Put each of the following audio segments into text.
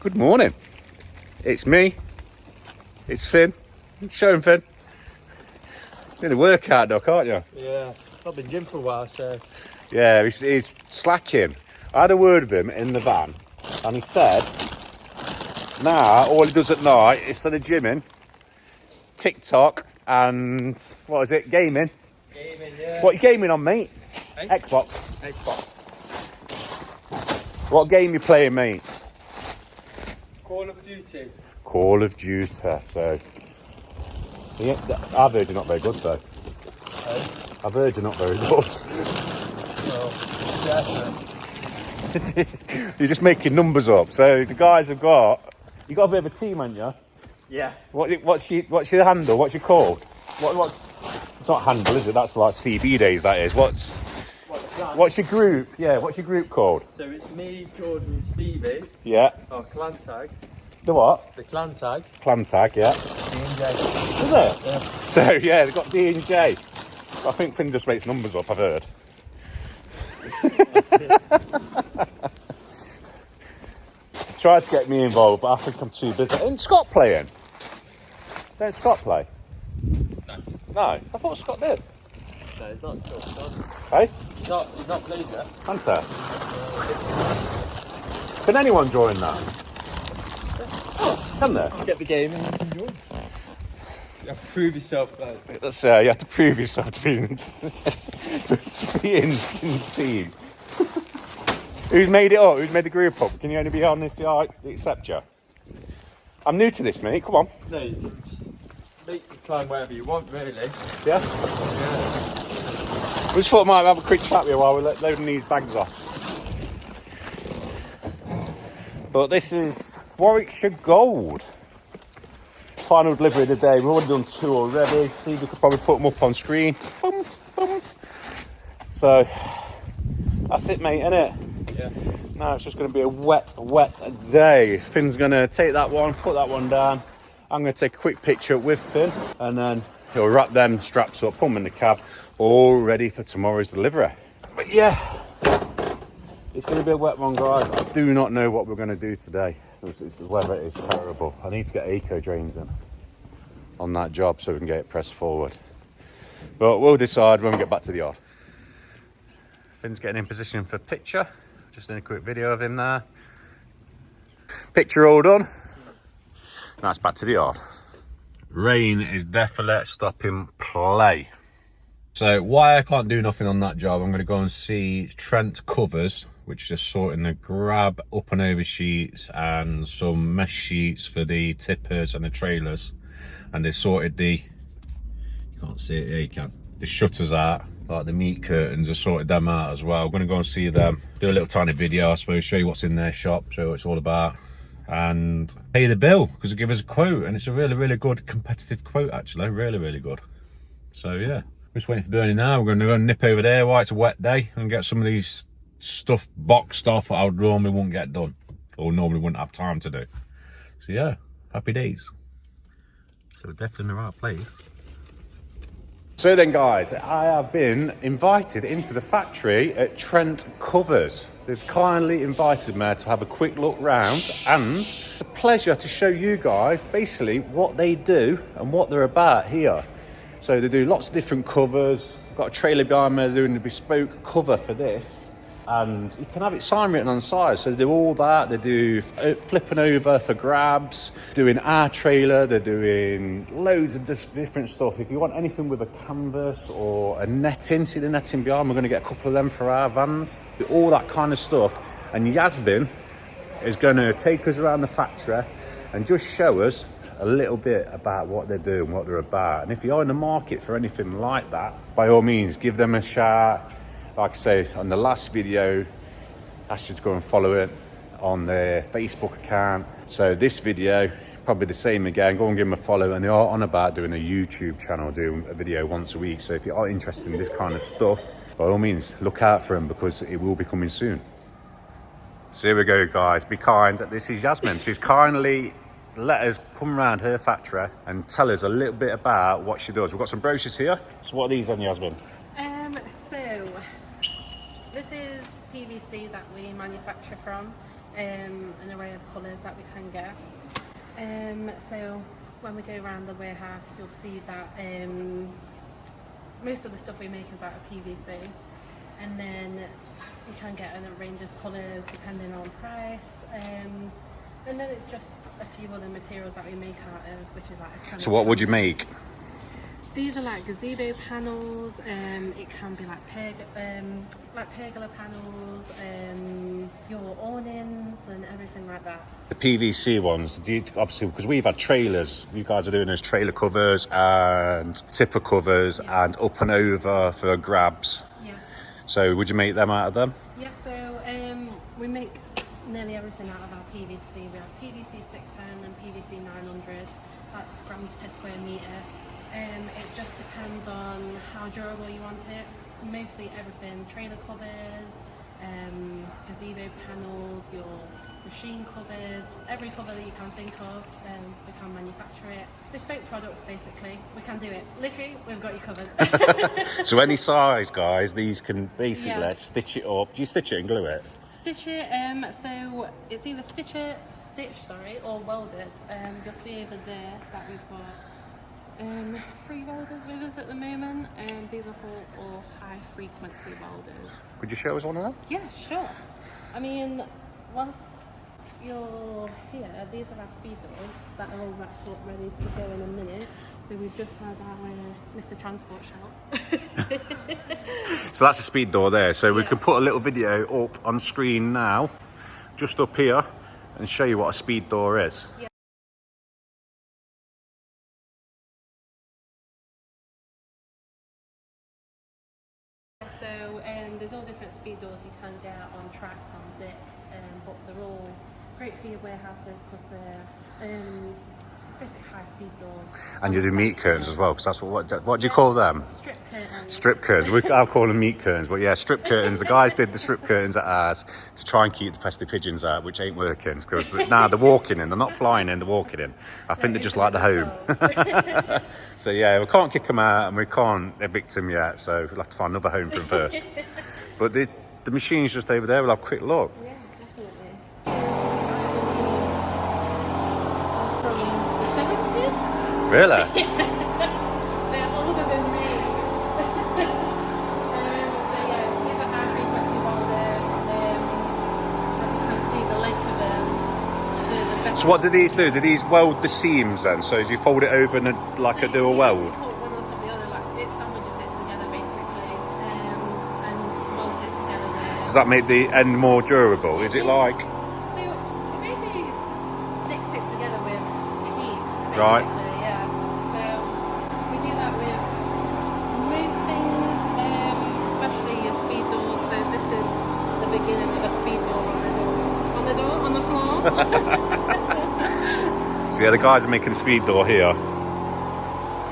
Good morning. It's me. It's Finn. Show him, Finn. Doing a workout, Doc, aren't you? Yeah, I've been gym for a while, so... Yeah, he's slacking. I had a word with him in the van, and he said, all he does at night, instead of gymming, TikTok and, what is it, gaming? Gaming, yeah. What are you gaming on, mate? Hey? Xbox. Xbox. What game you playing, mate? Call of Duty. Call of Duty, so... Yeah, I've heard you're not very good, though. Hey? I've heard you're not very good. Well, You're just making numbers up. So the guys have got... You got a bit of a team, haven't you? yeah. What's your handle? What's your code? What's... It's not handle, is it? That's like CB days, that is. What's your group? Yeah, what's your group called? So it's me, Jordan, and Stevie. Yeah. Our clan tag. The what? The clan tag. Clan tag, yeah. D&J. Is it? Yeah. So, yeah, they've got D and J. I think Finn just makes numbers up, I've heard. Tried to get me involved, but I think I'm too busy. Isn't Scott playing? Don't Scott play? No. No, I thought Scott did. No, it's not sure. Hey? He's not played yet. Hunter. Can anyone join that? Oh, can there? Get the game and you can join. You have to prove yourself. That's, you have to prove yourself to be in the team. Who's made it up? Who's made the group up? Can you only be on if I accept you? I'm new to this, mate. Come on. No, you can make the clan wherever you want, really. Yeah? Yeah. We just thought I might have a quick chat with you while we're loading these bags off. But this is Warwickshire Gold. Final delivery of the day. We've already done 2 already. Steve, we could probably put them up on screen. Boom, boom. So, that's it, mate, innit? Yeah. Now it's just going to be a wet day. Finn's going to take that one, put that one down. I'm going to take a quick picture with Finn, and then he'll wrap them straps up, put them in the cab, all ready for tomorrow's delivery. But yeah, it's going to be a wet one, guys. I do not know what we're going to do today. The weather is terrible. I need to get eco drains in on that job so we can get it pressed forward. But we'll decide when we get back to the yard. Finn's getting in position for picture. Just doing a quick video of him there. Picture all done. Now it's back to the yard. Rain is definitely stopping play. So why I can't do nothing on that job, I'm going to go and see Trent Covers, which is just sorting the grab up and over sheets and some mesh sheets for the tippers and the trailers. And they sorted the, you can't see it here, you can, the shutters out, like the meat curtains, I sorted them out as well. I'm going to go and see them, do a little tiny video, I suppose, show you what's in their shop, show you what it's all about, and pay the bill, because they give us a quote, and it's a really good competitive quote, actually, really good. So yeah, just waiting for Bernie now. We're going to go and nip over there while it's a wet day and get some of these stuff boxed off that I normally wouldn't get done, or normally wouldn't have time to do. So yeah, happy days. So we're definitely in the right place. So then, guys, I have been invited into the factory at Trent Covers. They've kindly invited me to have a quick look round and the pleasure to show you guys basically what they do and what they're about here. So they do lots of different covers. I've got a trailer behind me doing a bespoke cover for this. And you can have it sign written on the side. So they do all that. They do flipping over for grabs, doing our trailer. They're doing loads of different stuff. If you want anything with a canvas or a netting, see the netting behind, we're going to get a couple of them for our vans. All that kind of stuff. And Yasmin is going to take us around the factory and just show us a little bit about what they're doing, what they're about. And if you're in the market for anything like that, by all means, give them a shout. Like I say, on the last video, asked you to go and follow it on their Facebook account. So this video, probably the same again, go and give them a follow. And they are on about doing a YouTube channel, doing a video once a week. So if you are interested in this kind of stuff, by all means, look out for them because it will be coming soon. So here we go, guys. Be kind. This is Yasmin. She's kindly let us come around her factory and tell us a little bit about what she does. We've got some brochures here. So what are these on, Yasmin? So this is PVC that we manufacture from, an array of colours that we can get. So when we go around the warehouse, you'll see that most of the stuff we make is out of PVC, and then you can get a range of colours depending on price. And then it's just a few other materials that we make out of, which is like acrylic. So what would you make? These are like gazebo panels. It can be like pergola panels, your awnings and everything like that. The PVC ones, obviously, because we've had trailers. You guys are doing those trailer covers and tipper covers and up and over for grabs. Yeah. So would you make them out of them? Yeah. So we make nearly everything out of our PVC. We have PVC 610 and PVC 900. That's grams per square metre. It just depends on how durable you want it. Mostly everything, trailer covers, gazebo panels, your machine covers, every cover that you can think of, we can manufacture it. Bespoke products, basically. We can do it. Literally, we've got you covered. So any size, guys, these can basically stitch it up. Do you stitch it and glue it? Stitch it, so it's either stitched or welded. You'll see over there that we've got 3 welders with us at the moment. These are all high frequency welders. Could you show us one of them? Yeah, sure. I mean, whilst you're here, these are our speed doors that are all wrapped up ready to go in a minute. So we've just had our Mr. Transport shout. So that's a speed door there. So we can put a little video up on screen now, just up here, and show you what a speed door is. Yeah. So there's all different speed doors you can get on tracks, on zips, but they're all great for your warehouses because they're basically high-speed doors. And you do meat curtains as well, because that's what do you call them? Strip curtains. Strip curtains. I'll call them meat curtains, but yeah, strip curtains. The guys did the strip curtains at ours to try and keep the pesky pigeons out, which ain't working, because now they're walking in. They're not flying in, they're walking in. I think they just like the home. So yeah, we can't kick them out and we can't evict them yet, so we'll have to find another home for them first. But the machine's just over there. We'll have a quick look. Yeah, definitely. From the 70s? Really? They're older than me. So yeah, these are high frequency welders. As you can see, the length of them. So what do these do? Do these weld the seams then? So do you fold it over and like a do a weld? One on top of the other, like it sandwiches it together basically, and molds it together with. Does that make the end more durable? Is it like? So it basically sticks it together with heat. Basically, Right. Yeah. So we do that with most things, especially your speed doors. So this is the beginning of a speed door on the floor. So yeah, the guys are making a speed door here.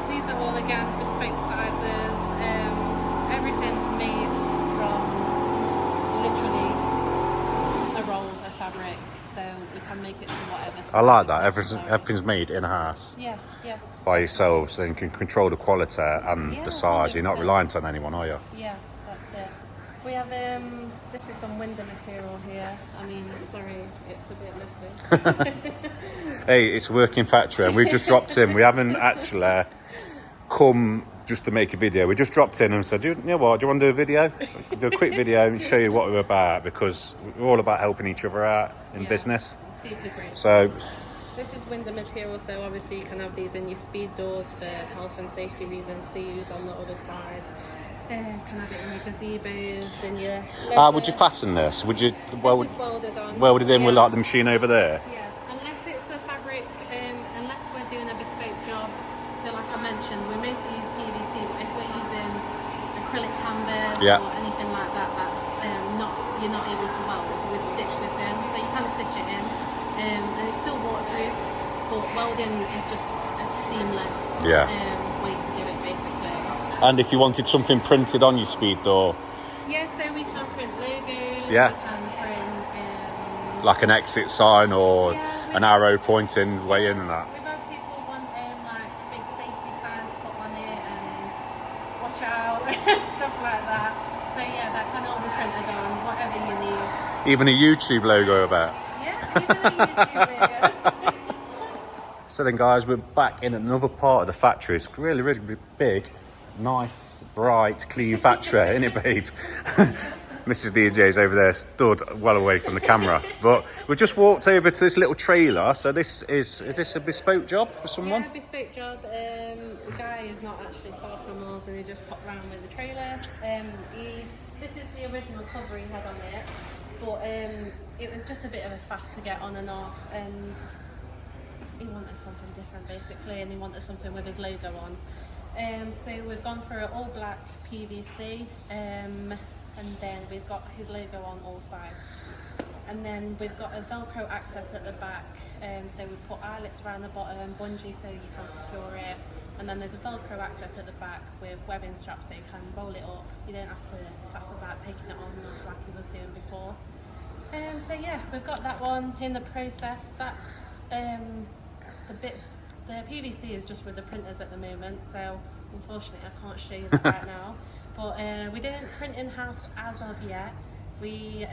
These are all again bespoke sizes. Everything's made from literally a roll of fabric, so we can make it to whatever size. I like that. is necessary. Everything's made in-house Yeah, yeah, by yourselves, so you can control the quality and Yeah, the size. You're not 100%. reliant on anyone, are you? yeah. That's it. We have this is some window material here. I mean, sorry, it's a bit messy. Hey, it's a working factory and we've just dropped in. We haven't actually come just to make a video. We just dropped in and said, you know what, do you want to do a video? Do a quick video and show you what we're about, because we're all about helping each other out in Yeah, business. super great. So This is window material, so obviously you can have these in your speed doors for health and safety reasons to use on the other side. Can have it in your gazebos, in your... how would you fasten this? Would you This is welded on. weld it in with Yeah. like the machine over there? Yeah, unless it's a fabric, unless we're doing a bespoke job. So like I mentioned, we mostly use PVC, but if we're using acrylic canvas Yeah. or anything like that, that's you're not able to weld. We'd stitch this in, so you can stitch it in, and it's still waterproof, but welding is just a seamless way to do it basically. And if you wanted something printed on your speed door, Yeah, so we can print logos, Yeah. we can print... like an exit sign or Yeah, an arrow pointing way in and that. We've had people want like big safety signs put on it and watch out, stuff like that. So yeah, that can all be printed on, whatever you need. Even a YouTube logo about. Yeah, So then guys, we're back in another part of the factory. It's really, really big, nice, bright, clean factory, isn't it, babe? Mrs. DJ's over there stood well away from the camera. But we just walked over to this little trailer. So this is this a bespoke job for someone? Yeah, bespoke job. The guy is not actually far from us and he just popped round with the trailer. This is the original cover he had on it. But it was just a bit of a faff to get on and off, and he wanted something different basically, and he wanted something with his logo on. So we've gone for an all black PVC, and then we've got his logo on all sides. And then we've got a Velcro access at the back, so we put eyelets around the bottom, bungee so you can secure it. And then there's a Velcro access at the back with webbing straps so you can roll it up. You don't have to faff about taking it on and off like he was doing before. So yeah, we've got that one in the process. That the PVC is just with the printers at the moment, so unfortunately I can't show you that right now. But we don't print in-house as of yet. We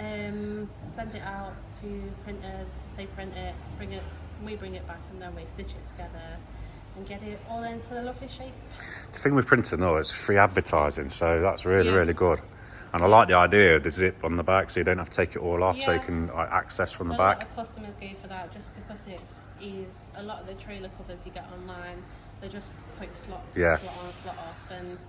send it out to printers, they print it, we bring it back, and then we stitch it together and get it all into the lovely shape. The thing with printing though, it's free advertising, so that's really, really good. And I like the idea of the zip on the back, so you don't have to take it all off, so you can access from the back. A lot of customers go for that just because it's ease. A lot of the trailer covers you get online, they're just quick slot on, slot off, and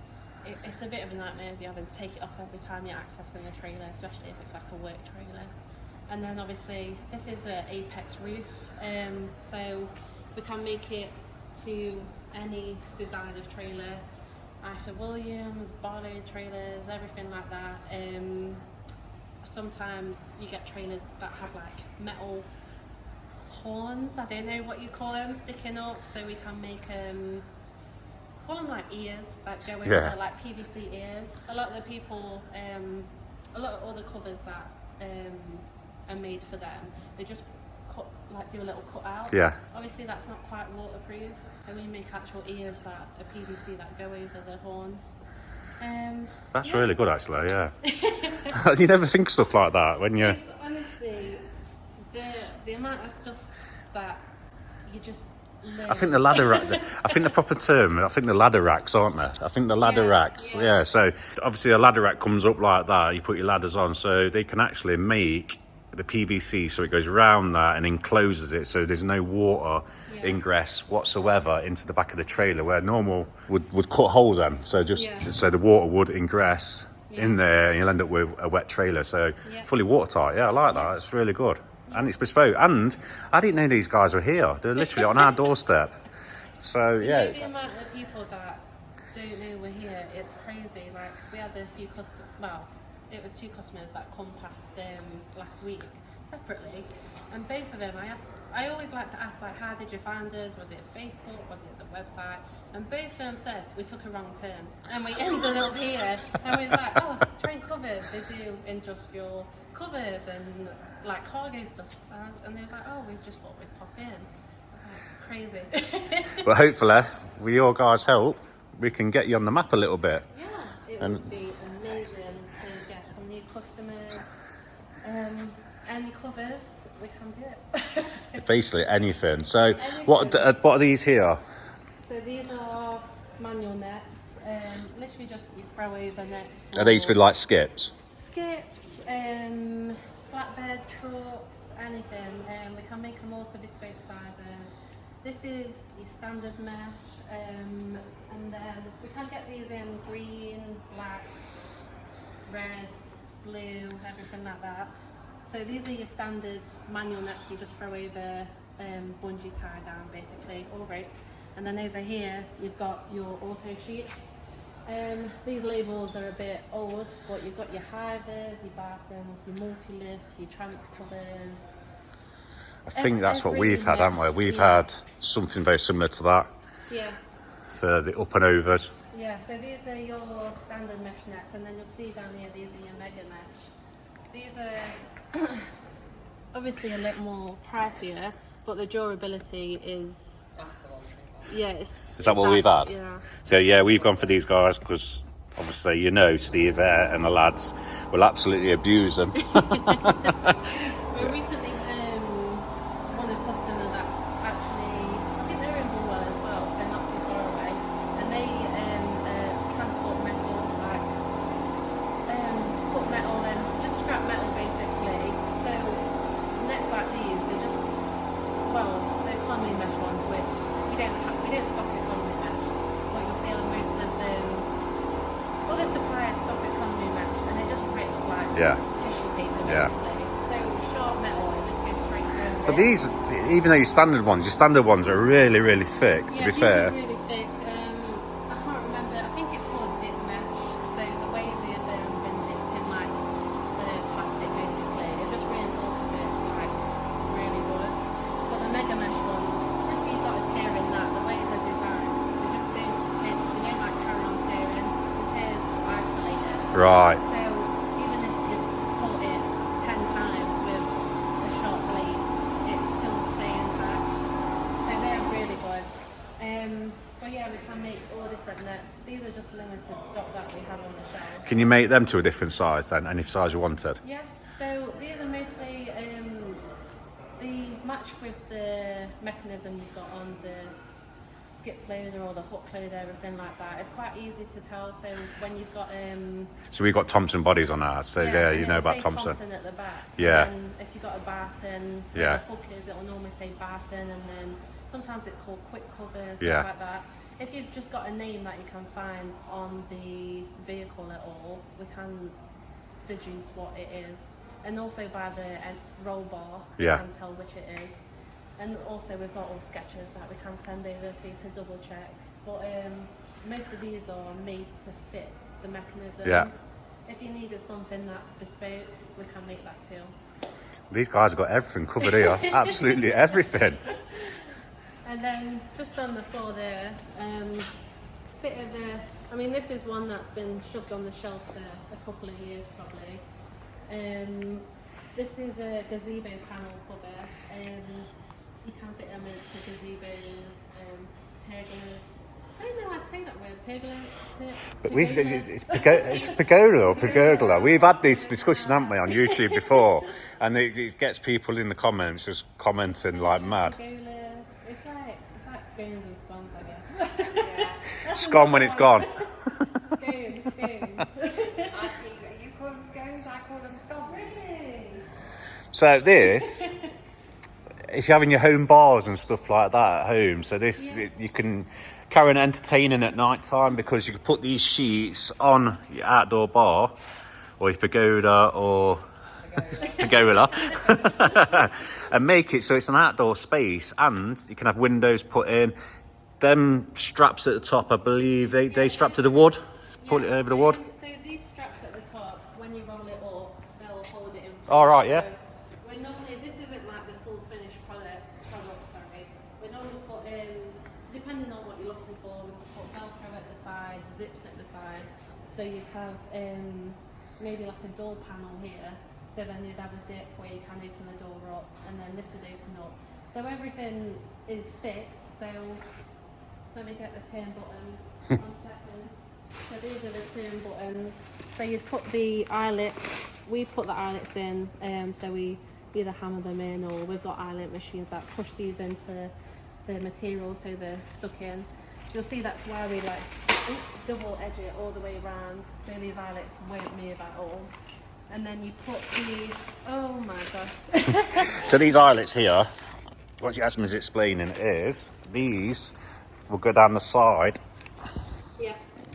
it's a bit of a nightmare if you're having to take it off every time you're accessing the trailer, especially if it's like a work trailer. And then obviously this is an Apex roof, so we can make it to any design of trailer. Arthur Williams, Barlow trailers, everything like that. Sometimes you get trailers that have like metal horns, I don't know what you call them, sticking up, so we can make call them like ears that go over, like PVC ears. A lot of the people, a lot of all the covers that are made for them, they just do a little cut out. Obviously that's not quite waterproof, so we make actual ears that are PVC that go over the horns. That's really good actually, yeah. You never think stuff like that when you're... It's honestly, the amount of stuff that you just learn. I think the ladder rack, I think the proper term, I think the ladder racks, aren't they? I think the ladder racks, so obviously a ladder rack comes up like that, you put your ladders on, so they can actually make the PVC so it goes around that and encloses it, so there's no water ingress whatsoever into the back of the trailer, where normal would cut holes in, so so the water would ingress in there and you'll end up with a wet trailer. So fully watertight. I like that. It's really good. And it's bespoke. And I didn't know these guys were here. They're literally on our doorstep. So the amount of people that don't know we're here, it's crazy. Like we had a few customers, well, it was 2 customers that come past last week separately, and both of them I always like to ask, like, how did you find us? Was it Facebook? Was it the website? And both of them said we took a wrong turn and we ended up here, and we was like, oh, train covers, they do industrial covers and like cargo stuff, and they was like, oh, we just thought we'd pop in. I was like, crazy. But hopefully with your guys' help we can get you on the map a little bit. It would be amazing to get some new customers. Any covers, we can do it. Basically anything. So what are these here? So these are manual nets. Literally just you throw over nets. Are these for like skips? Skips, flatbed trucks, anything. We can make them all to bespoke sizes. This is your standard mesh, and then we can get these in green, black, red, blue, everything like that. So these are your standard manual nets you just throw over, bungee tie down basically, all right. And then over here you've got your auto sheets. These labels are a bit old, but you've got your hivers, your Bartons, your multi-lifts, your trans covers. I think that's what we've had, haven't we? We've had something very similar to that. For the up and overs. So these are your standard mesh nets, and then you'll see down here, these are your mega mesh. These are obviously a little more pricier, but the durability is... Is that what we've had? So we've gone for these guys because obviously, you know, Steve and the lads will absolutely abuse them. We recently don't stock economy mesh, but you'll see on most of them, other suppliers stock economy mesh, and it just rips like tissue paper basically. So short metal, it just goes straight through. But these, even though your standard ones are really, really thick, to be fair. These are really thick. I can't remember, I think it's called dip mesh. So the way they've been dipped in like the plastic basically, it just reinforces it like really good. But the mega mesh ones, if you've got a tear in that, the way they're designed, they just don't like carry on tearing. The tear's isolated. Right. So even if you've caught it 10 times with a sharp blade, it's still staying intact. So they're really good. But yeah, we can make all different nets. These are just limited stock that we have on the shelf. Can you make them to a different size then, any size you wanted? Yeah, so these are mostly the match with the mechanism you've got on the skip loader or the hook loader, everything like that. It's quite easy to tell. So when you've got So we've got Thompson bodies on ours, so yeah, you know about Thompson. Thompson at the back. Yeah. And then if you've got a Barton, Yeah. the hook is, it'll normally say Barton, and then sometimes it's called quick covers, Yeah. stuff like that. If you've just got a name that you can find on the vehicle at all, we can deduce what it is. And also by the roll bar, Yeah. we can tell which it is. And also we've got all sketches that we can send over for you to double check. But most of these are made to fit the mechanisms. Yeah. If you needed something that's bespoke, we can make that too. These guys have got everything covered here, absolutely everything. And then just on the floor there, bit of I mean this is one that's been shoved on the shelf for a couple of years probably. This is a gazebo panel cover. You can fit them into gazebos, pergolas. I don't know how to say that word, pergola. But it's pagoda or pergola. We've had this discussion, haven't we, on YouTube before, and it gets people in the comments just commenting like mad. Pergola. It's like scones and scones, I guess. Scone when it's gone. Scone. I see. You call them scones, I call them scones. Really? So this, if you're having your home bars and stuff like that at home, so this you can carry on entertaining at night time because you can put these sheets on your outdoor bar or your pagoda or pergola and make it so it's an outdoor space, and you can have windows put in. Them straps at the top, I believe they strap to the wood, put it over the wood. So these straps at the top, when you roll it up, they'll hold it in place. All right, yeah. So we normally, this isn't like the full finished product, sorry. We normally put in, depending on what you're looking for, we can put Velcro at the side, zips at the side. So you'd have maybe like a door panel here. So then you'd have a zip where you can open the door up, and then this would open up. So everything is fixed. So let me get the turn buttons. 1 second. So these are the turn buttons. So you'd put the eyelets. We put the eyelets in. So we either hammer them in, or we've got eyelet machines that push these into the material so they're stuck in. You'll see that's why we like double edge it all the way around, so these eyelets won't move at all. And then you put the, oh my gosh. So these eyelets here, what Yasmin's explaining is these will go down the side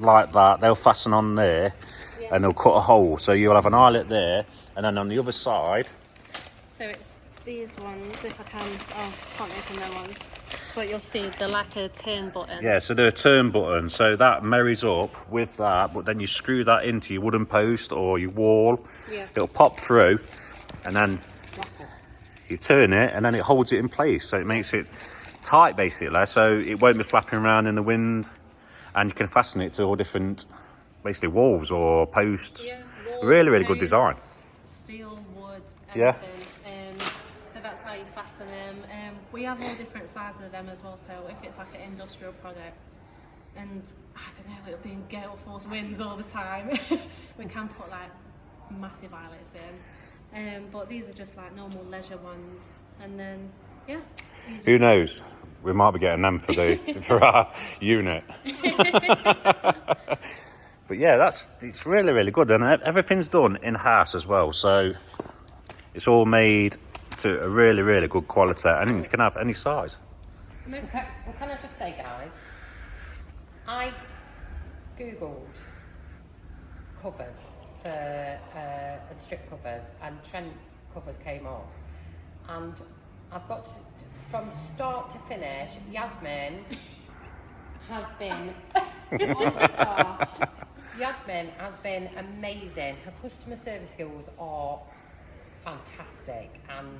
like that. They'll fasten on there and they'll cut a hole. So you'll have an eyelet there, and then on the other side. So it's these ones, if I can, can't open their ones. But you'll see they're like a turn button. Yeah, so they're a turn button. So that marries up with that, but then you screw that into your wooden post or your wall. Yeah. It'll pop through, and then you turn it, and then it holds it in place. So it makes it tight, basically. So it won't be flapping around in the wind, and you can fasten it to all different, basically, walls or posts. Yeah, walls, really good posts, design. Steel, wood, Yeah. everything. So that's how you fasten them. We have all different sizes of them as well. So if it's like an industrial product, and I don't know, it'll be in gale force winds all the time, we can put like massive eyelets in. But these are just like normal leisure ones, and then Who knows? We might be getting them for for our unit. But yeah, it's really good, and everything's done in house as well. So it's all made to a really good quality, and you can have any size. Well, can I just say, guys, I googled covers for strip covers, and Trent covers came up, and I've got to, from start to finish, Yasmin has been honest to gosh, Yasmin has been amazing. Her customer service skills are fantastic, and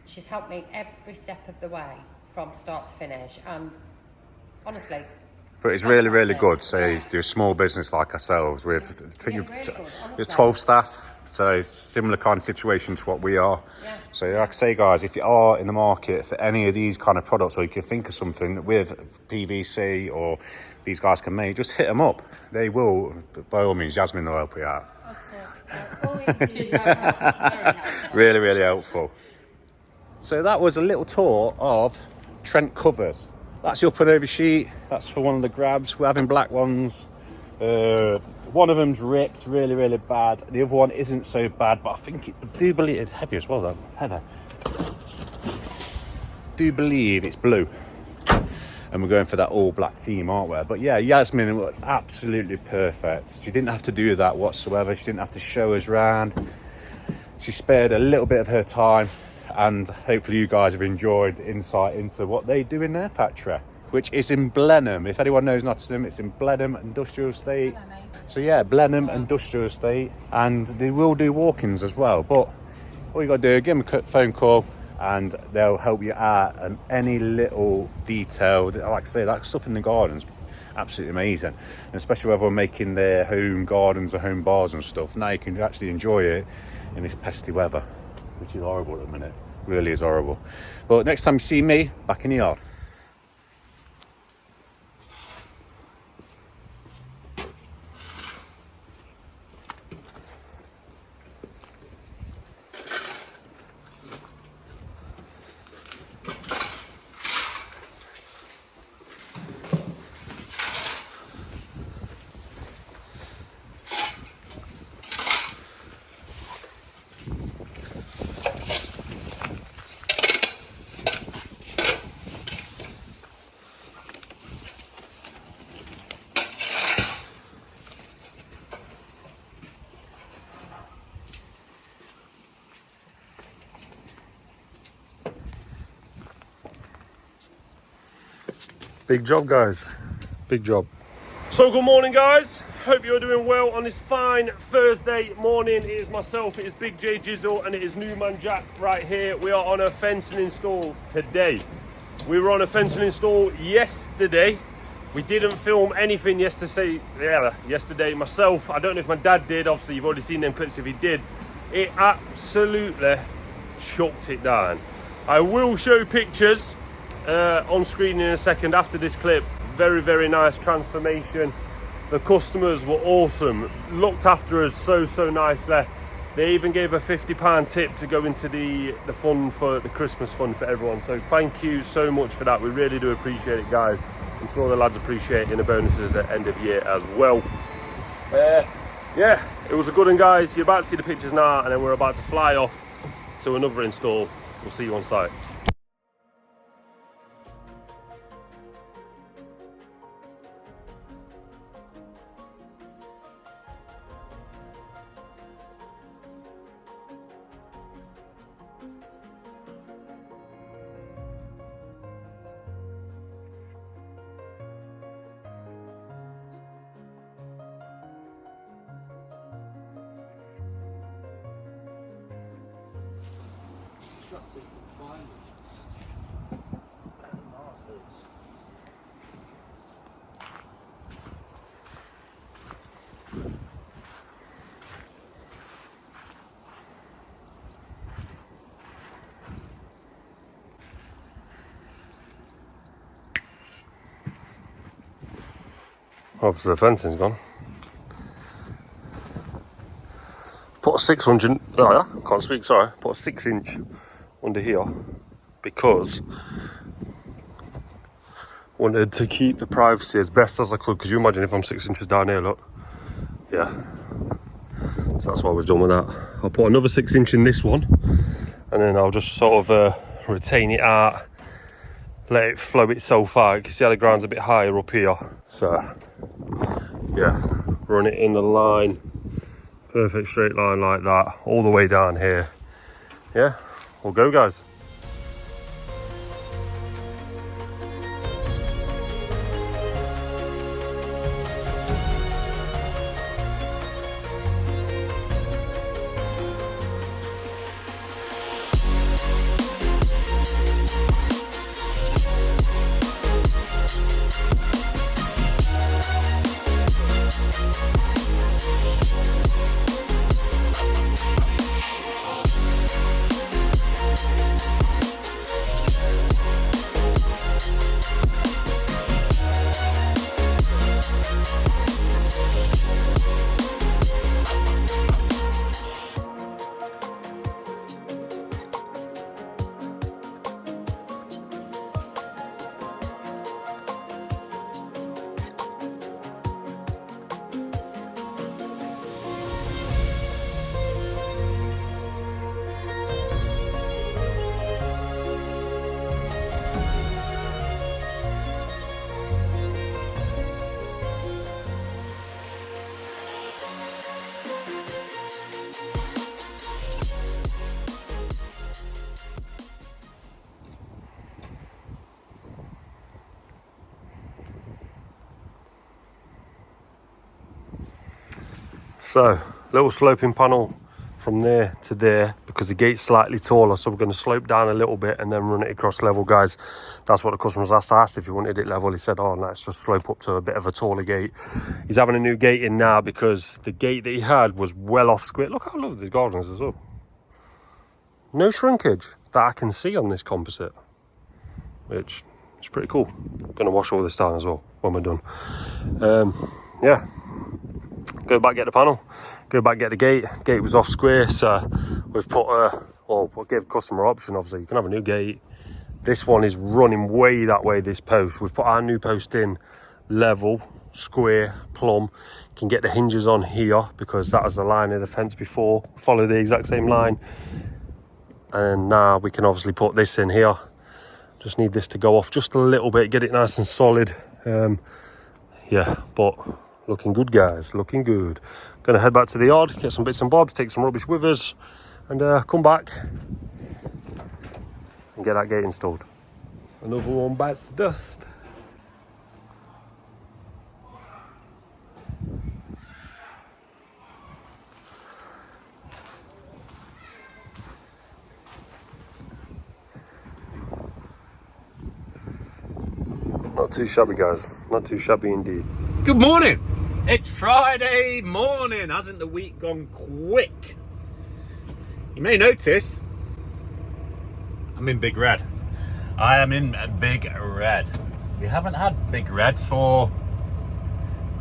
she's helped me every step of the way from start to finish, and honestly. But it's really, really good. So you're a small business like ourselves with, I think there's 12 staff. So similar kind of situation to what we are. Yeah. So like I say, guys, if you are in the market for any of these kind of products, or you can think of something with PVC or these guys can make, just hit them up. They will, by all means, Yasmin will help you out. Of course. Always very helpful. Really, really helpful. So that was a little tour of Trent covers. That's the up and over sheet. That's for one of the grabs. We're having black ones. One of them's ripped really, really bad. The other one isn't so bad, but I do believe it's heavy as well though. Heather. Do believe it's blue. And we're going for that all black theme, aren't we? But yeah, Yasmin was absolutely perfect. She didn't have to do that whatsoever. She didn't have to show us around. She spared a little bit of her time, and hopefully you guys have enjoyed the insight into what they do in their factory, which is in Blenheim. If anyone knows Nottingham, it's in Blenheim Industrial Estate. So yeah, Blenheim Industrial Estate, and they will do walk-ins as well. But all you got to do, give them a phone call, and they'll help you out. And any little detail, like I say, that stuff in the gardens, absolutely amazing. And especially whether we're making their home gardens or home bars and stuff. Now you can actually enjoy it in this pesty weather, which is horrible at the minute. Really is horrible. But next time you see me, back in the yard. Big job, guys. Big job. So good morning, guys. Hope you're doing well on this fine Thursday morning. It is myself, it is Big J Jizzle, and it is Newman Jack right here. We are on a fencing install today. We were on a fencing install yesterday. We didn't film anything yesterday myself. I don't know if my dad did. Obviously, you've already seen them clips if he did. It absolutely chucked it down. I will show pictures on screen in a second after this clip. Very, very nice transformation. The customers were awesome, looked after us so nicely. They even gave a £50 tip to go into the fund for the Christmas fund for everyone. So thank you so much for that. We really do appreciate it, guys. I'm sure the lads appreciate it in the bonuses at end of year as well. Yeah, it was a good one, guys. You're about to see the pictures now, and then we're about to fly off to another install. We'll see you on site. Obviously the fencing's gone. Put a 600, can't speak, sorry. Put a 6-inch under here because wanted to keep the privacy as best as I could, because you imagine if I'm 6 inches down here, look. Yeah. So that's what we've done with that. I'll put another 6 inch in this one, and then I'll just sort of retain it out let it flow itself out. You can see how the ground's a bit higher up here. So yeah, run it in the line, perfect straight line like that, all the way down here. Yeah, we'll go, guys. So, little sloping panel from there to there because the gate's slightly taller, so we're going to slope down a little bit and then run it across level, guys. That's what the customer's asked if he wanted it level. He said, oh, let's just slope up to a bit of a taller gate. He's having a new gate in now because the gate that he had was well off square. Look how lovely the garden is as well. No shrinkage that I can see on this composite, which is pretty cool. I'm going to wash all this down as well when we're done. Yeah. Go back, get the panel, go back, get the gate. Gate was off square, so we've put we'll give customer option. Obviously you can have a new gate. This one is running way that way, this post. We've put our new post in level, square, plumb. You can get the hinges on here because that was the line of the fence before. Follow the exact same line, and now we can obviously put this in here. Just need this to go off just a little bit, get it nice and solid. Yeah, but looking good, guys, looking good. Gonna head back to the yard, get some bits and bobs, take some rubbish with us, and come back and get that gate installed. Another one bites the dust. Not too shabby, guys, not too shabby indeed. Good morning. It's Friday morning. Hasn't the week gone quick? You may notice I'm in Big Red. I am in Big Red. We haven't had Big Red for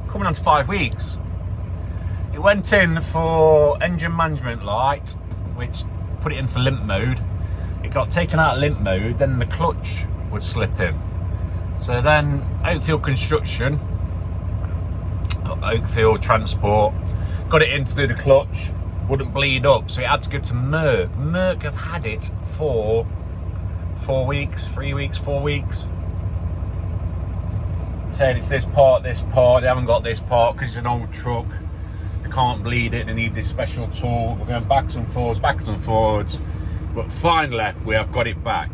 coming on to 5 weeks. It went in for engine management light, which put it into limp mode. It got taken out of limp mode, then the clutch would slip in. So then Oakfield Construction, Oakfield Transport, got it in to do the clutch, wouldn't bleed up, so it had to go to Merck. Merck have had it for 4 weeks, 4 weeks. Saying it's this part, they haven't got this part because it's an old truck. They can't bleed it, they need this special tool. We're going backwards and forwards, but finally we have got it back.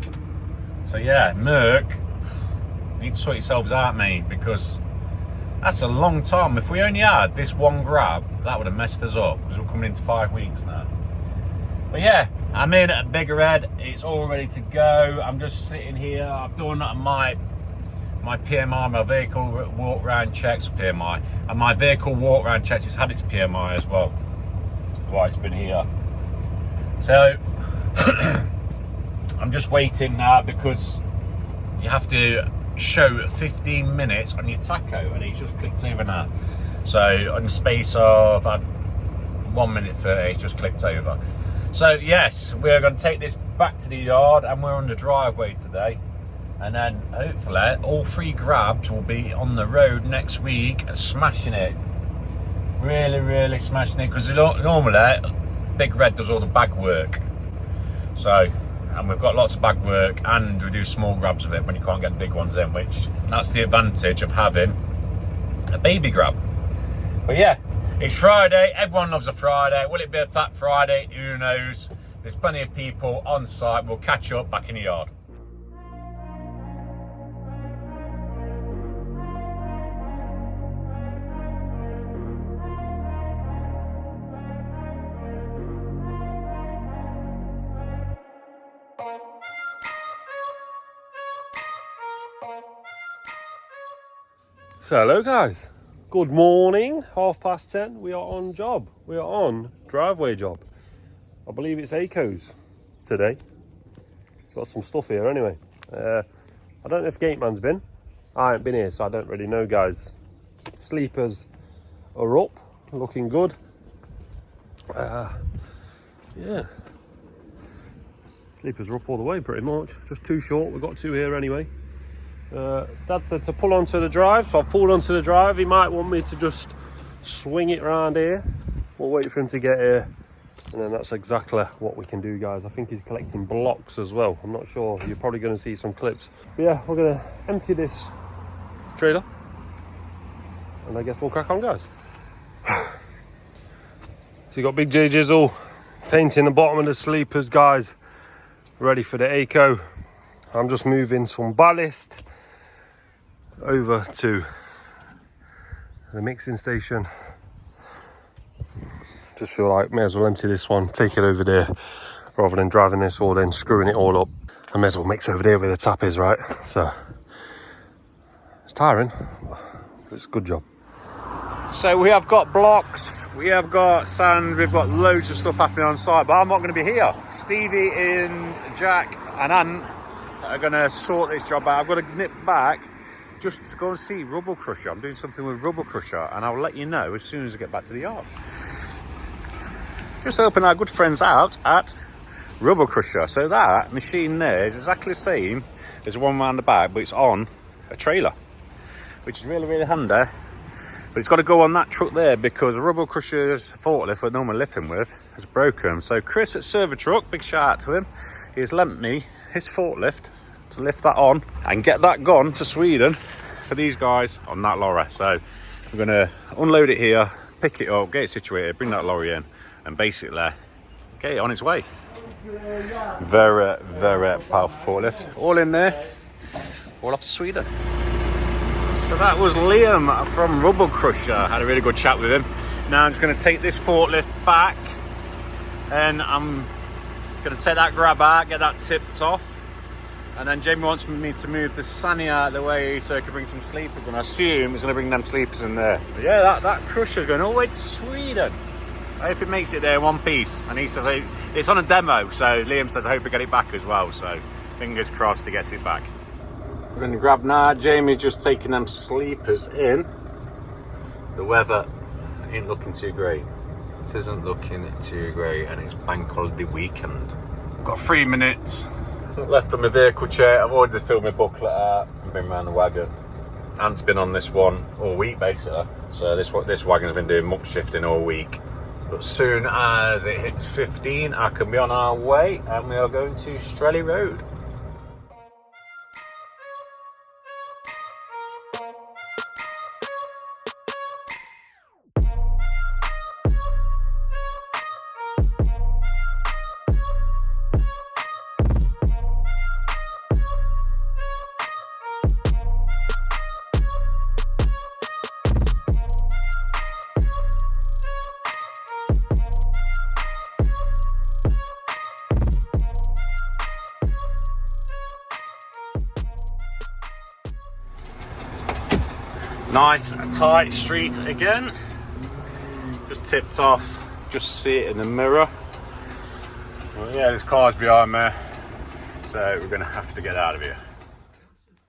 So yeah, Merck, you need to sort yourselves out, mate, because that's a long time. If we only had this one grab, that would have messed us up because we're coming into 5 weeks now. But yeah, I'm in at Big Red. It's all ready to go. I'm just sitting here. I've done my PMI, my vehicle walk round checks, PMI, and my vehicle walk round checks. It's had its PMI as well while it's been here. So I'm just waiting now because you have to show 15 minutes on your tacho, and he's just clicked over now. So on the space of 1 minute 30, it's just clicked over. So yes, we're going to take this back to the yard, and we're on the driveway today, and then hopefully all 3 grabs will be on the road next week, smashing it, really smashing it, because normally Big Red does all the bag work. So and we've got lots of bag work, and we do small grabs of it when you can't get the big ones in, which that's the advantage of having a baby grab. But yeah, it's Friday. Everyone loves a Friday. Will it be a Fat Friday? Who knows? There's plenty of people on site. We'll catch up back in the yard. So hello guys, good morning, 10:30. We are on job. We are on driveway job. I believe it's Echo's today. Got some stuff here anyway. I don't know if Gate Man's been. I ain't been here, so I don't really know, guys. Sleepers are up, looking good. Yeah, sleepers are up all the way pretty much. Just too short. We've got two here anyway. Dad said to pull onto the drive, so I've pulled onto the drive. He might want me to just swing it around here. We'll wait for him to get here, and then that's exactly what we can do, guys. I think he's collecting blocks as well. I'm not sure. You're probably going to see some clips. But yeah, we're going to empty this trailer, and I guess we'll crack on, guys. So you got Big J Jizzle painting the bottom of the sleepers, guys, ready for the Echo. I'm just moving some ballast over to the mixing station. Just feel like may as well empty this one, take it over there, rather than driving this or then screwing it all up. I may as well mix over there where the tap is, right? So it's tiring, but it's a good job. So we have got blocks, we have got sand, we've got loads of stuff happening on site, but I'm not going to be here. Stevie and Jack and Ant are going to sort this job out. I've got to nip back just to go and see Rubble Crusher. I'm doing something with Rubble Crusher, and I'll let you know as soon as I get back to the yard. Just helping our good friends out at Rubble Crusher. So that machine there is exactly the same as the one round the back, but it's on a trailer, which is really, really handy. But it's got to go on that truck there because Rubble Crusher's forklift, what I normally lift him with, has broken. So Chris at Server Truck, big shout out to him, he has lent me his forklift to lift that on and get that gone to Sweden for these guys on that lorry. So we're going to unload it here, pick it up, get it situated, bring that lorry in, and basically get it on its way. Very, very powerful forklift. All in there, all off to Sweden. So that was Liam from Rubble Crusher. I had a really good chat with him. Now I'm just going to take this forklift back, and I'm going to take that grab out, get that tipped off, and then Jamie wants me to move the Sani out of the way so he can bring some sleepers, and I assume he's going to bring them sleepers in there. But yeah, that crusher's going all the way to Sweden. I hope it makes it there in one piece. And he says it's on a demo, so Liam says I hope we get it back as well. So fingers crossed he gets it back. We're going to grab now. Jamie's just taking them sleepers in. The weather ain't looking too great. It isn't looking too great, and it's bank holiday weekend. Got 3 minutes left on my vehicle chair. I've already filled my booklet out and been around the wagon. Ant's been on this one all week basically, so this wagon's been doing muck shifting all week. But soon as it hits 15, I can be on our way, and we are going to Strelly Road. Nice tight street again. Just tipped off, just see it in the mirror. Well, yeah, there's cars behind me, so we're gonna have to get out of here.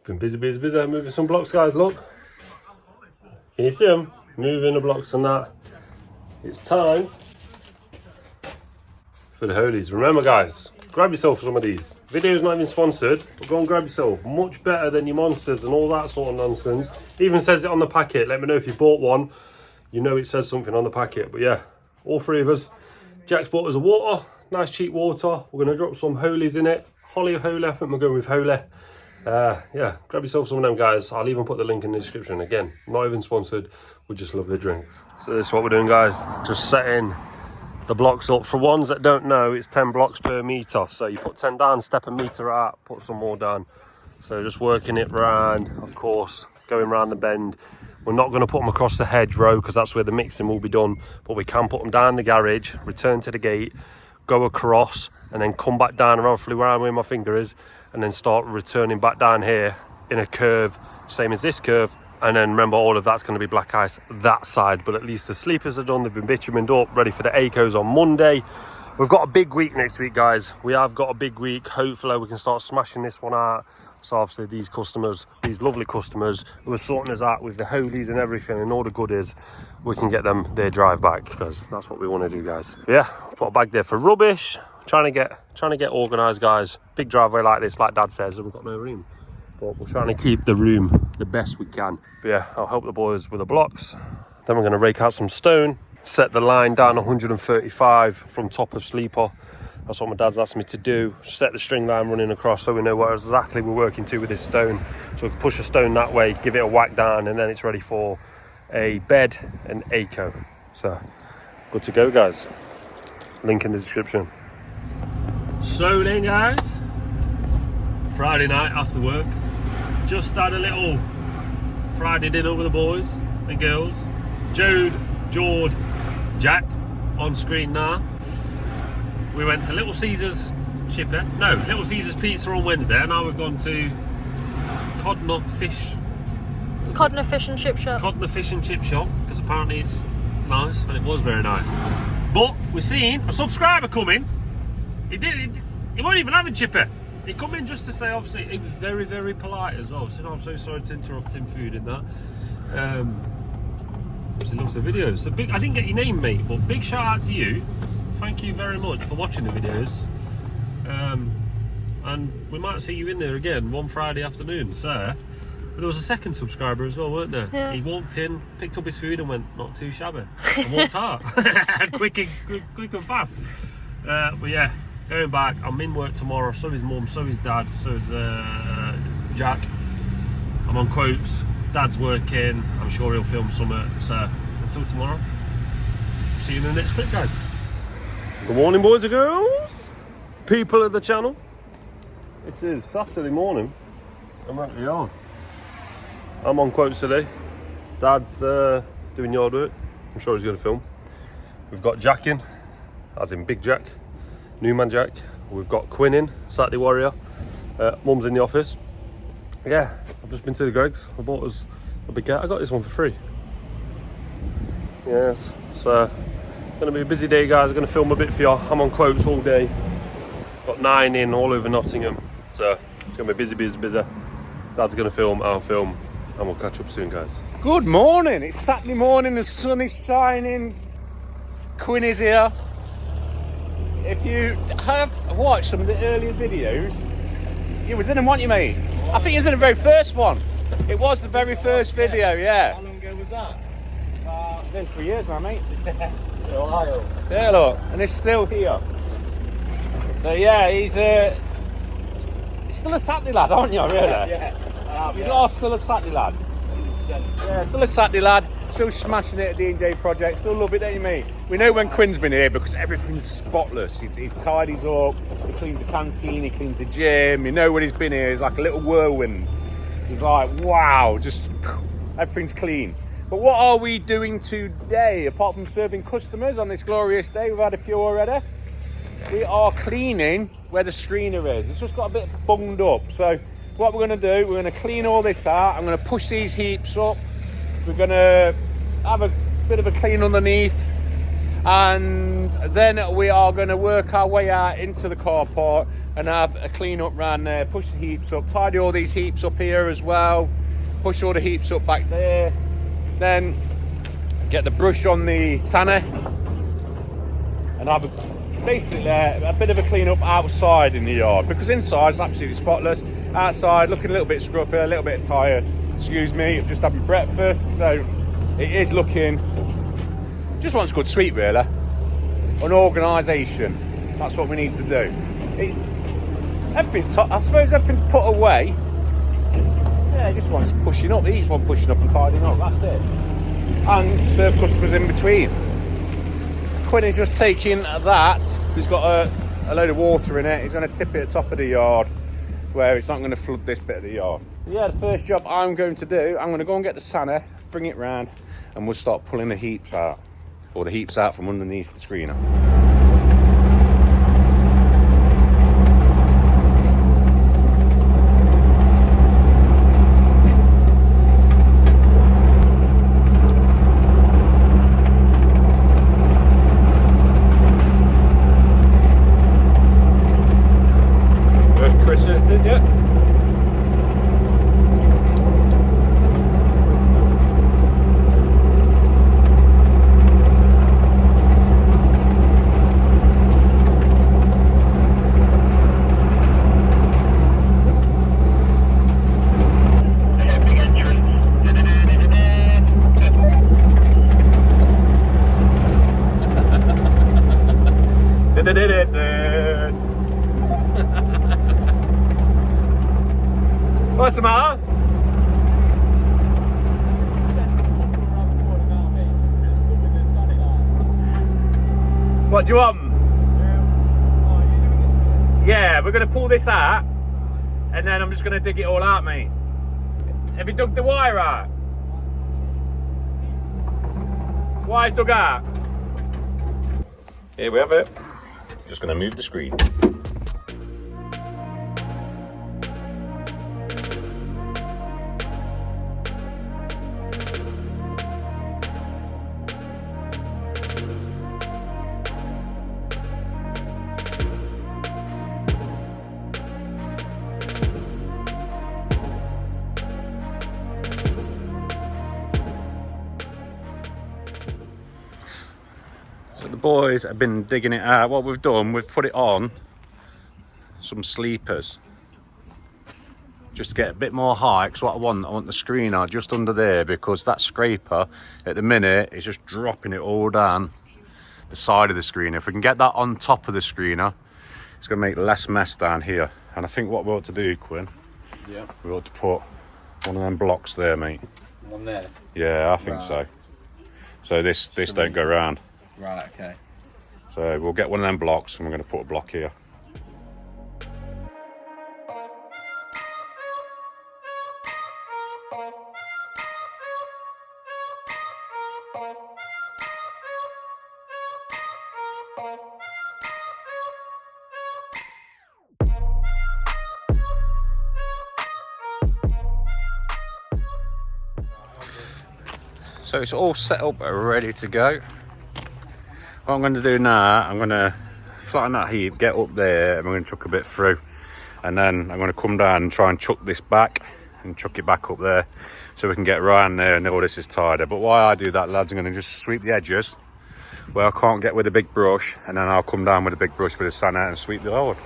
Been busy moving some blocks, guys. Look, can you see them moving the blocks and that? It's time for the holies. Remember, guys, grab yourself some of these. Video's not even sponsored, but go and grab yourself. Much better than your monsters and all that sort of nonsense. Even says it on the packet. Let me know if you bought one. You know it says something on the packet. But yeah, all three of us. Jack's bought us a water, nice cheap water. We're going to drop some holies in it. Holly or Hola, I think we're going with Hola. Yeah, grab yourself some of them, guys. I'll even put the link in the description. Again, not even sponsored, we just love the drinks. So this is what we're doing, guys. Just setting the blocks up. For ones that don't know, it's 10 blocks per meter. So you put 10 down, step a meter out, put some more down. So just working it round, of course, going round the bend. We're not going to put them across the hedgerow because that's where the mixing will be done, but we can put them down the garage, return to the gate, go across, and then come back down roughly where my finger is, and then start returning back down here in a curve, same as this curve. And then remember, all of that's going to be black ice that side, but at least the sleepers are done. They've been bitumened up, ready for the ACOs on Monday. We've got a big week next week, guys. We have got a big week. Hopefully we can start smashing this one out. So obviously these customers, these lovely customers who are sorting us out with the holies and everything and all the goodies, we can get them their drive back, because that's what we want to do, guys. But yeah, put a bag there for rubbish. Trying to get organised, guys. Big driveway like this, like Dad says, and we've got no room. But we're trying to keep the room the best we can. But yeah, I'll help the boys with the blocks. Then we're going to rake out some stone, set the line down 135 from top of sleeper. That's what my dad's asked me to do. Set the string line running across so we know what exactly we're working to with this stone. So we can push the stone that way, give it a whack down, and then it's ready for a bed and ACO. So good to go, guys. Link in the description. So then, guys, Friday night after work, just had a little Friday dinner with the boys and girls. Jude, Jord, Jack on screen now. We went to Little Caesars Little Caesars Pizza on Wednesday. Now we've gone to Codner Fish and Chip Shop. Codner Fish and Chip Shop, because apparently it's nice, and it was very nice. But we're seeing a subscriber coming. He wasn't even having chipper. He come in just to say, obviously, he was very, very polite as well. So I'm so sorry to interrupt him food in that. He loves the videos. So big. I didn't get your name, mate, but big shout out to you. Thank you very much for watching the videos. And we might see you in there again one Friday afternoon. So there was a second subscriber as well, weren't there? Yeah. He walked in, picked up his food and went, not too shabby, and walked out. quick and fast. But yeah, going back, I'm in work tomorrow. So is mum, so is dad, so is Jack. I'm on quotes. Dad's working. I'm sure he'll film something. So until tomorrow, see you in the next clip, guys. Good morning, boys and girls, people of the channel. It is Saturday morning. I'm at the yard. I'm on quotes today. Dad's doing yard work. I'm sure he's going to film. We've got Jack in, as in Big Jack, Newman Jack. We've got Quinn in, Saturday Warrior. Mum's in the office. Yeah, I've just been to the Greg's. I bought us a big cat. I got this one for free. Yes, so going to be a busy day, guys. I'm going to film a bit for you. I'm on quotes all day. Got 9 in all over Nottingham. So it's going to be busy. Dad's going to film, I'll film, and we'll catch up soon, guys. Good morning. It's Saturday morning. The sun is shining. Quinn is here. If you have watched some of the earlier videos, you was in them, weren't you, mate? I think you was in the very first one. It was the very first video, yeah. How long ago was that? Been 3 years now, mate. Ohio. Yeah, look, and it's still here. So yeah, he's still a Saturday lad, aren't you, really? Yeah. He's all still a Saturday lad. 100%. Yeah, still a Saturday lad, still smashing it at the DJ Project, still love it, don't you, mate? We know when Quinn's been here because everything's spotless. He tidies up, he cleans the canteen, he cleans the gym. You know when he's been here, he's like a little whirlwind. He's like, wow, just everything's clean. But what are we doing today, apart from serving customers on this glorious day? We've had a few already. We are cleaning where the screener is. It's just got a bit bunged up. So what we're going to do, we're going to clean all this out. I'm going to push these heaps up. We're going to have a bit of a clean underneath. And then we are going to work our way out into the car park and have a clean up round there. Push the heaps up, tidy all these heaps up here as well. Push all the heaps up back there. Then get the brush on the sander and have basically a bit of a clean up outside in the yard, because inside is absolutely spotless. Outside looking a little bit scruffy, a little bit tired. Excuse me, just having breakfast, so it is looking, just wants good sweep really. An organisation, that's what we need to do. everything's, I suppose everything's put away. Yeah, this one's pushing up, each one pushing up and tidying up, that's it. And serve customers in between. Quinn is just taking that, he's got a load of water in it, he's going to tip it at the top of the yard where it's not going to flood this bit of the yard. Yeah, the first job I'm going to do, I'm going to go and get the sander, bring it round, and we'll start pulling the heaps out, or the heaps out from underneath the screener. Chris's did it. What's the matter? What do you want? Yeah, we're going to pull this out and then I'm just going to dig it all out, mate. Have you dug the wire out? Wire's dug out. Here we have it. Just going to move the screen. The boys have been digging it out. What we've done, we've put it on some sleepers just to get a bit more height, because what I want the screener just under there, because that scraper at the minute is just dropping it all down the side of the screener. If we can get that on top of the screener, it's going to make less mess down here. And I think what we ought to do, Quinn, we ought to put one of them blocks there, mate. One there? Yeah, I think so. So this don't go round. Right, okay. So we'll get one of them blocks and we're going to put a block here. So it's all set up, ready to go. What I'm going to do now, I'm going to flatten that heap, get up there, and we're going to chuck a bit through. And then I'm going to come down and try and chuck this back and chuck it back up there so we can get around there and all this is tidy. But while I do that, lads, I'm going to just sweep the edges where I can't get with a big brush, and then I'll come down with a big brush with a sander and sweep the yard.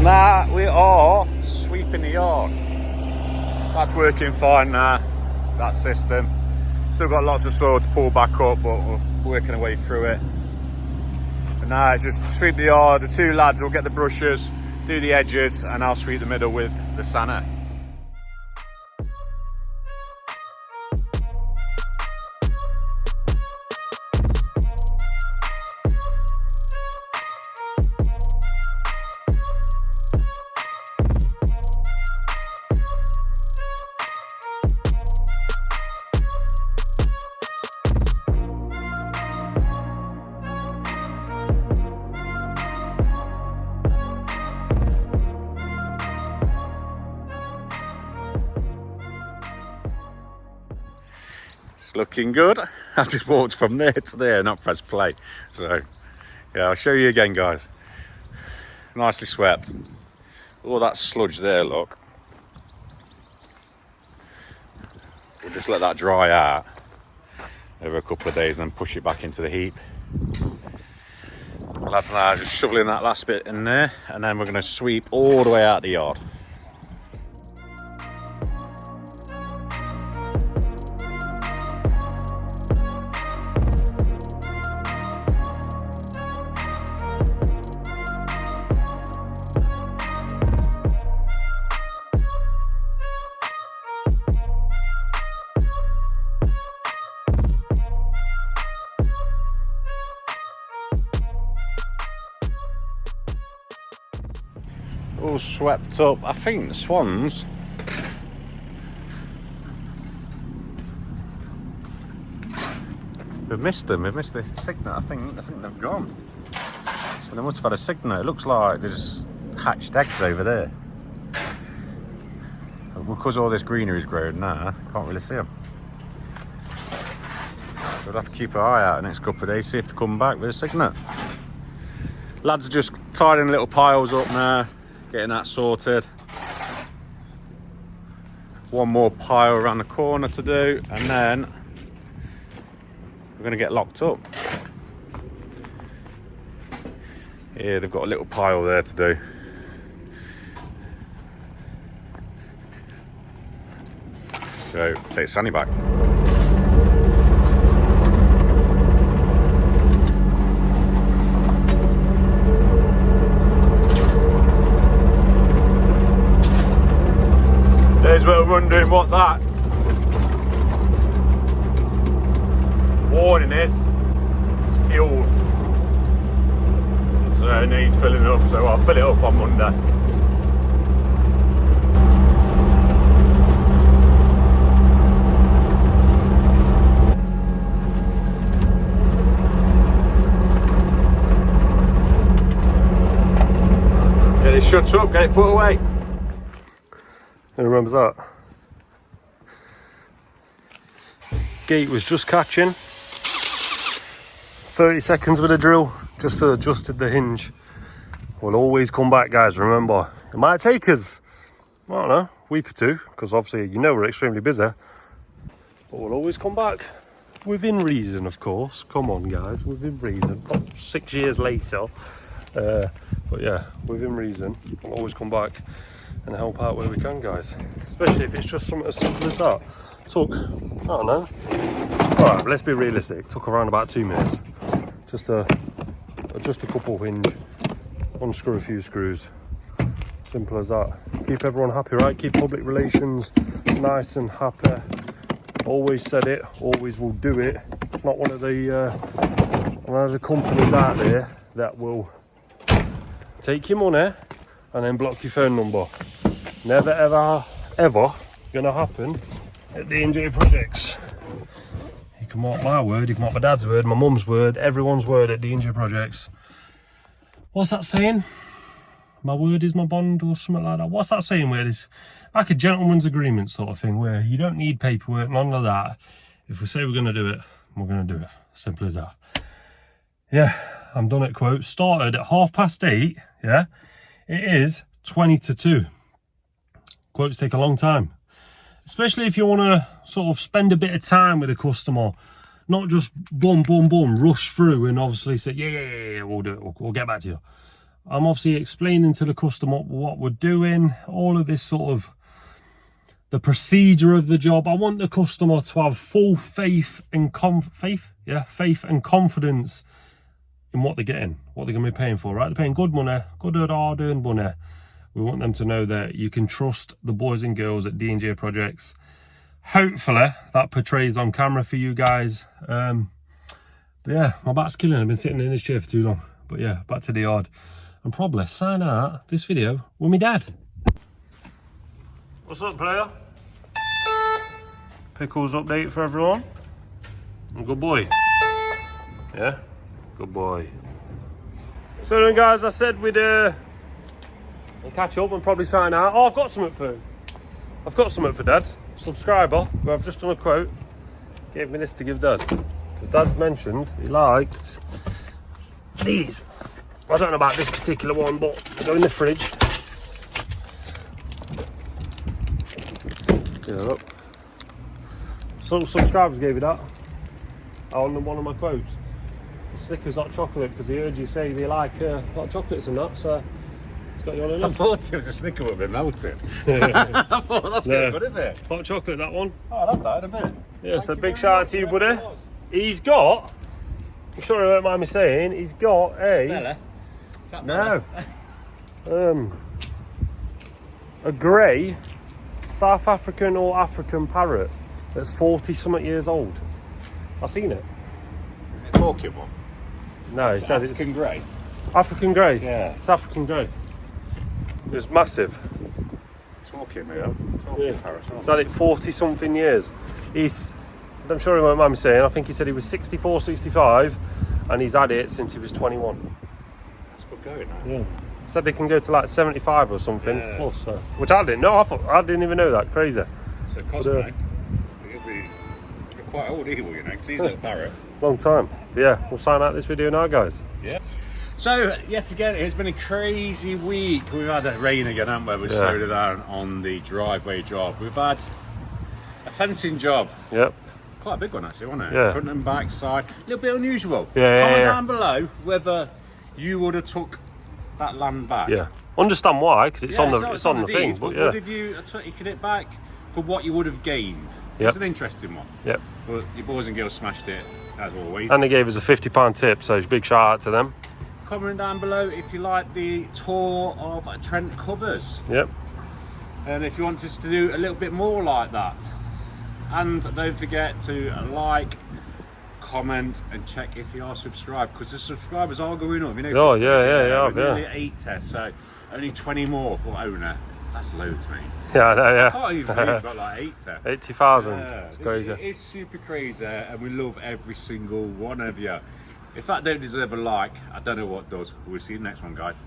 Now we are sweeping the yard. That's working fine now, that system. Still got lots of soil to pull back up, but we're working our way through it. But now it's just sweep the yard. The two lads will get the brushes, do the edges, and I'll sweep the middle with the sander. looking good. I've just walked from there to there, not pressed play. So yeah, I'll show you again, guys. Nicely swept. All that sludge there, look. We'll just let that dry out over a couple of days and then push it back into the heap. Lads now just shoveling that last bit in there, and then we're going to sweep all the way out the yard. All swept up. I think the swans we've missed them. We've missed the cygnet. I think they've gone. So they must have had a cygnet. It looks like there's hatched eggs over there. But because all this greenery's grown now, can't really see them. We'll have to keep an eye out the next couple of days, see if they come back with a cygnet. Lads are just tidying little piles up now. Getting that sorted. One more pile around the corner to do, and then we're going to get locked up. Yeah, they've got a little pile there to do. So take Sunny back. We're wondering what that warning is. It's fuel, so it needs filling up, so I'll fill it up on Monday. Get it shut up, get it put away. Who remembers that? Gate was just catching. 30 seconds with a drill, just adjusted the hinge. We'll always come back, guys, remember. It might take us, I don't know, a week or two, because obviously you know we're extremely busy. But we'll always come back. Within reason, of course. Come on, guys, within reason. Not 6 years later. But yeah, within reason. We'll always come back and help out where we can, guys, especially if it's just something as simple as that. Took, I don't know, alright, let's be realistic, took around about 2 minutes just to adjust a couple hinge, unscrew a few screws, simple as that. Keep everyone happy, right? Keep public relations nice and happy. Always said it, always will do it. Not one of the companies out there that will take your money and then block your phone number. Never ever gonna happen at D&J Projects. You can mark my word, you can mark my dad's word, my mum's word, everyone's word at D&J Projects. What's that saying? My word is my bond, or something like that. What's that saying where it's like a gentleman's agreement sort of thing, where you don't need paperwork, none of that. If we say we're gonna do it, we're gonna do it. Simple as that. Yeah, I'm done at quote. Started at 8:30, yeah? It is 20 to 2. Quotes take a long time, especially if you want to sort of spend a bit of time with a customer, not just boom, boom, boom, rush through and obviously say, yeah, we'll do it, we'll get back to you. I'm obviously explaining to the customer what we're doing, all of this sort of the procedure of the job. I want the customer to have full faith and confidence in what they're getting, what they're going to be paying for, right? They're paying good money, good hard-earned money. We want them to know that you can trust the boys and girls at D&J Projects. Hopefully that portrays on camera for you guys. But yeah, my back's killing. I've been sitting in this chair for too long. But yeah, back to the yard. And probably sign out this video with my dad. What's up, player? Pickles update for everyone. Good boy. Yeah, good boy. So then, guys, I said we'd catch up and probably sign out. Oh, I've got something for Dad. Subscriber, who I've just done a quote. gave me this to give Dad. Because Dad mentioned he liked these. I don't know about this particular one, but they go in the fridge. Yeah, look. Some subscribers gave you that on one of my quotes. The Snickers hot chocolate, because he heard you say they like hot chocolates and that, so it's got you on I it. thought it was a Snicker would be melted. I thought that's Yeah. good, is it? Hot chocolate, that one. Oh, I love that a bit. Yeah, so big shout out to you, buddy. He's got, I'm sure you won't mind me saying, he's got a... Bella? No. A grey South African or African parrot that's 40-something years old. I've seen it. Is it Pokemon? No, it says it's African grey. African grey. Yeah. It's African grey. It's massive. Talking, man. Yeah. Parasol. He's had it 40-something years. I'm sure he won't mind me saying, I think he said he was 64, 65, and he's had it since he was 21. That's good going, now. Yeah. Said they can go to like 75 or something Yeah. plus, which I didn't know. I didn't even know that. Crazy. So Cosmo, he'll be quite old, he will, you know, because he's a little parrot. Long time. Yeah, we'll sign out this video now, guys. Yeah. So, yet again, it's been a crazy week. We've had rain again, haven't we? We Yeah. slowed it down on the driveway job. We've had a fencing job. Yep. Quite a big one, actually, wasn't it? Yeah. Front and back side. A little bit unusual. Yeah, Comment yeah. down below whether you would have took that land back. Yeah. Understand why? Because it's Yeah, on the thing. deed, But would yeah. have you taken it back for what you would have gained? Yep. It's an interesting one. Yep. But your boys and girls smashed it, as always. And they gave us a £50 tip, so big shout out to them. Comment down below if you like the tour of Trent covers. Yep. And if you want us to do a little bit more like that. And don't forget to like, comment and check if you are subscribed, because the subscribers are going up. You know, Oh, yeah, we're nearly 80, so only 20 more per owner. That's loads, mate. Yeah, I know, I can't even believe we've got like 80. 80,000. Yeah, It's crazy. It is super crazy, and we love every single one of you. If that don't deserve a like, I don't know what does. We'll see you in the next one, guys.